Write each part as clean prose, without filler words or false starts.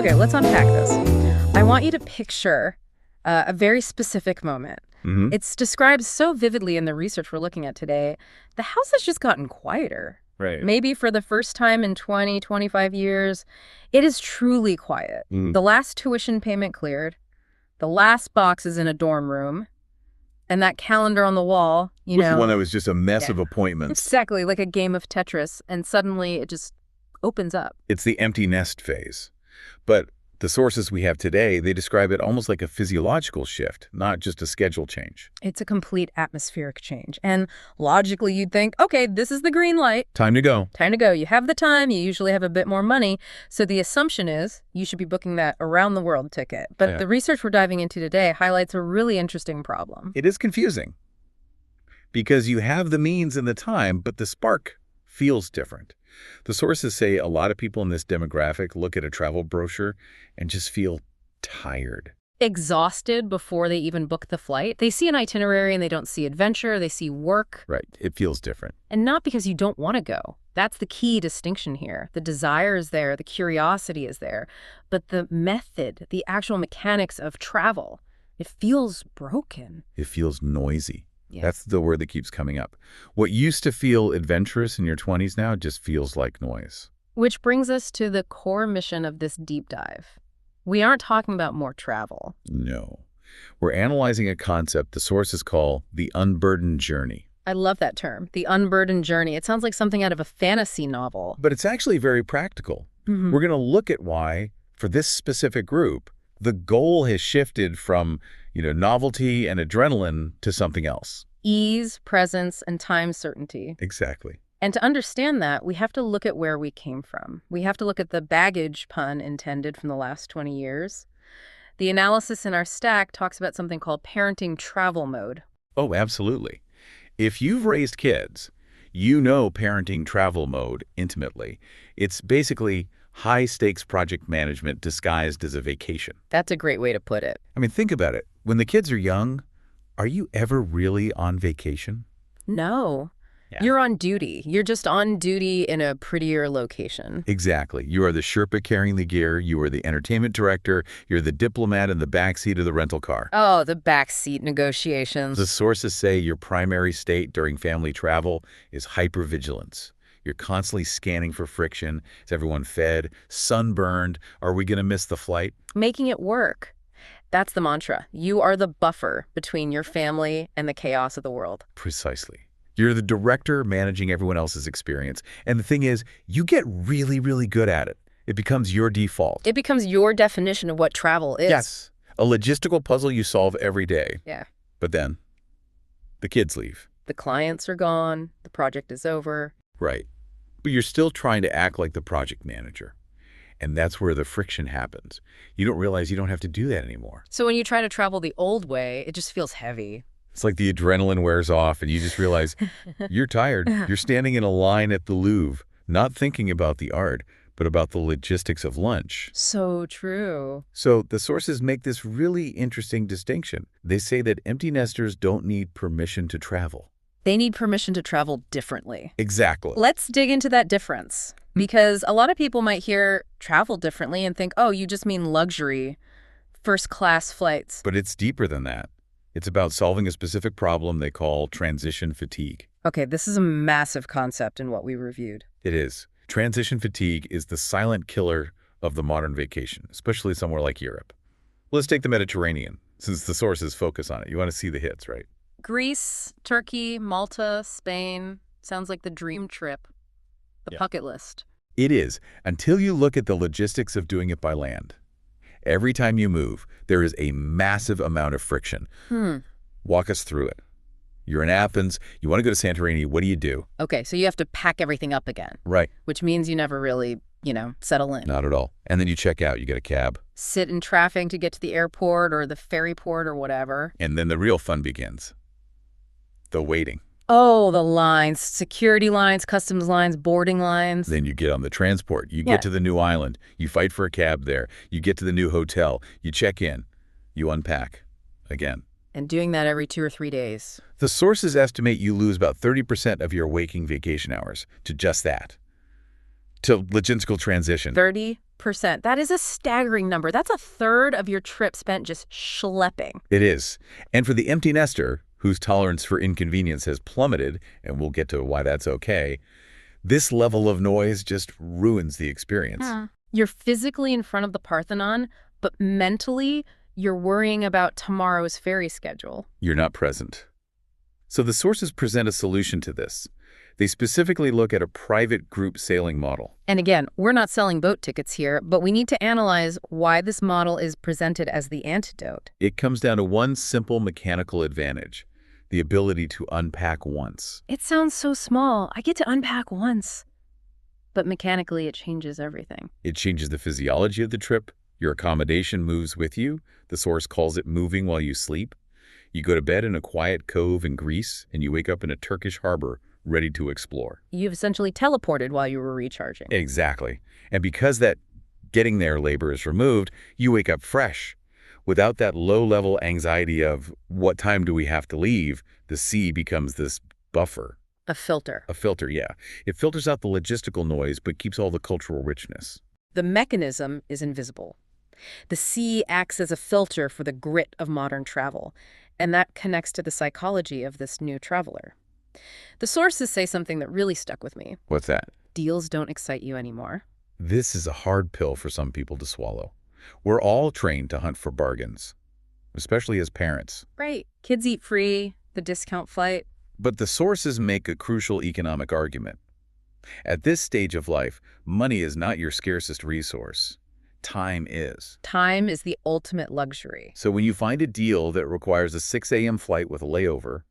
Okay, let's unpack this. I want you to picture a very specific moment. It's described so vividly in the research we're looking at today. The house has just gotten quieter. Right. Maybe for the first time in 20, 25 years, it is truly quiet. The last tuition payment cleared, the last box is in a dorm room, and that calendar on the wall, Was the one that was just a mess of appointments. Exactly, like a game of Tetris, and suddenly it just opens up. It's the empty nest phase. But the sources we have today, they describe it almost like a physiological shift, not just a schedule change. It's a complete atmospheric change. And logically, you'd think, okay, this is the green light. Time to go. Time to go. You have the time. You usually have a bit more money. So the assumption is you should be booking that around the world ticket. But the research we're diving into today highlights a really interesting problem. It is confusing because you have the means and the time, but the spark feels different. The sources say a lot of people in this demographic look at a travel brochure and just feel tired. Exhausted before they even book the flight. They see an itinerary and they don't see adventure. They see work. Right. It feels different. And not because you don't want to go. That's the key distinction here. The desire is there. The curiosity is there. But the method, the actual mechanics of travel, it feels broken. It feels noisy. Yes. That's the word that keeps coming up. What used to feel adventurous in your 20s now just feels like noise. Which brings us to the core mission of this deep dive. We aren't talking about more travel. No. We're analyzing a concept the sources call the unburdened journey. I love that term, the unburdened journey. It sounds like something out of a fantasy novel. But it's actually very practical. We're going to look at why, for this specific group, the goal has shifted from, novelty and adrenaline to something else. Ease, presence, and time certainty. Exactly. And to understand that, we have to look at where we came from. We have to look at the baggage, pun intended, from the last 20 years. The analysis in our stack talks about something called parenting travel mode. Oh, absolutely. If you've raised kids, you know parenting travel mode intimately. It's basically high-stakes project management disguised as a vacation. That's a great way to put it. I mean, think about it. When the kids are young, are you ever really on vacation? No. Yeah. You're on duty. You're just on duty in a prettier location. Exactly. You are the Sherpa carrying the gear. You are the entertainment director. You're the diplomat in the backseat of the rental car. Oh, the backseat negotiations. The sources say your primary state during family travel is hypervigilance. You're constantly scanning for friction. Is everyone fed? Sunburned? Are we going to miss the flight? Making it work. That's the mantra. You are the buffer between your family and the chaos of the world. Precisely. You're the director managing everyone else's experience. And the thing is, you get really, really good at it. It becomes your default. It becomes your definition of what travel is. Yes. A logistical puzzle you solve every day. Yeah. But then, the kids leave. The clients are gone. The project is over. Right. But you're still trying to act like the project manager. And that's where the friction happens. You don't realize you don't have to do that anymore. So when you try to travel the old way, it just feels heavy. It's like the adrenaline wears off and you just realize you're tired. You're standing in a line at the Louvre, not thinking about the art, but about the logistics of lunch. So true. So the sources make this really interesting distinction. They say that empty nesters don't need permission to travel. They need permission to travel differently. Exactly. Let's dig into that difference. Because a lot of people might hear travel differently and think, oh, you just mean luxury, first-class flights. But it's deeper than that. It's about solving a specific problem they call transition fatigue. Okay, this is a massive concept in what we reviewed. It is. Transition fatigue is the silent killer of the modern vacation, especially somewhere like Europe. Let's take the Mediterranean, since the sources focus on it. You want to see the hits, right? Greece, Turkey, Malta, Spain. Sounds like the dream trip. The bucket list. It is, until you look at the logistics of doing it by land. Every time you move, there is a massive amount of friction. Walk us through it. You're in Athens. You want to go to Santorini. What do you do? Okay, so you have to pack everything up again. Right. Which means you never really, settle in. Not at all. And then you check out. You get a cab. Sit in traffic to get to the airport or the ferry port or whatever. And then the real fun begins. The waiting. Oh, the lines, security lines, customs lines, boarding lines. Then you get on the transport. You get to the new island. You fight for a cab there. You get to the new hotel. You check in. You unpack. Again. And doing that every 2 or 3 days. The sources estimate you lose about 30% of your waking vacation hours to just that. to logistical transition. 30%. That is a staggering number. That's a third of your trip spent just schlepping. It is. And for the empty nester, whose tolerance for inconvenience has plummeted, and we'll get to why that's okay, this level of noise just ruins the experience. You're physically in front of the Parthenon, but mentally, you're worrying about tomorrow's ferry schedule. You're not present. So the sources present a solution to this. They specifically look at a private group sailing model. And again, we're not selling boat tickets here, but we need to analyze why this model is presented as the antidote. It comes down to one simple mechanical advantage: the ability to unpack once. It sounds so small. I get to unpack once. But mechanically, it changes everything. It changes the physiology of the trip. Your accommodation moves with you. The source calls it moving while you sleep. You go to bed in a quiet cove in Greece, and you wake up in a Turkish harbor, ready to explore. You've essentially teleported while you were recharging. Exactly. And because that getting there labor is removed, you wake up fresh. Without that low-level anxiety of what time do we have to leave, the sea becomes this buffer. A filter. A filter, yeah. It filters out the logistical noise but keeps all the cultural richness. The mechanism is invisible. The sea acts as a filter for the grit of modern travel, and that connects to the psychology of this new traveler. The sources say something that really stuck with me. What's that? Deals don't excite you anymore. This is a hard pill for some people to swallow. We're all trained to hunt for bargains, especially as parents. Right. Kids eat free, the discount flight. But the sources make a crucial economic argument. At this stage of life, money is not your scarcest resource. Time is. Time is the ultimate luxury. So when you find a deal that requires a 6 a.m. flight with a layover,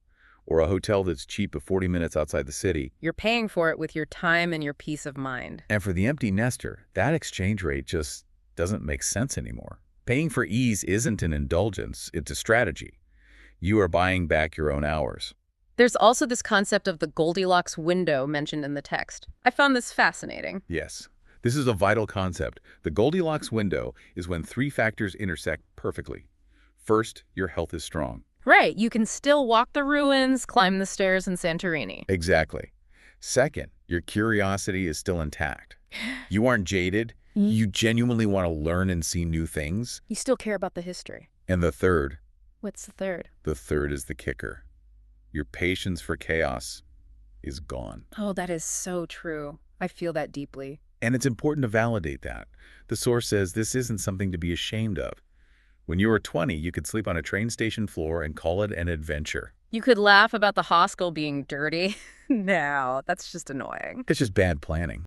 or a hotel that's cheap at 40 minutes outside the city, you're paying for it with your time and your peace of mind. And for the empty nester, that exchange rate just doesn't make sense anymore. Paying for ease isn't an indulgence, it's a strategy. You are buying back your own hours. There's also this concept of the Goldilocks window mentioned in the text. I found this fascinating. Yes, this is a vital concept. The Goldilocks window is when 3 factors intersect perfectly. First, your health is strong. Right, you can still walk the ruins, climb the stairs in Santorini. Exactly. Second, your curiosity is still intact. You aren't jaded. You genuinely want to learn and see new things. You still care about the history. And the third? What's the third? The third is the kicker. Your patience for chaos is gone. Oh, that is so true. I feel that deeply. And it's important to validate that. The source says this isn't something to be ashamed of. When you were 20, you could sleep on a train station floor and call it an adventure. You could laugh about the hostel being dirty. No, that's just annoying. It's just bad planning.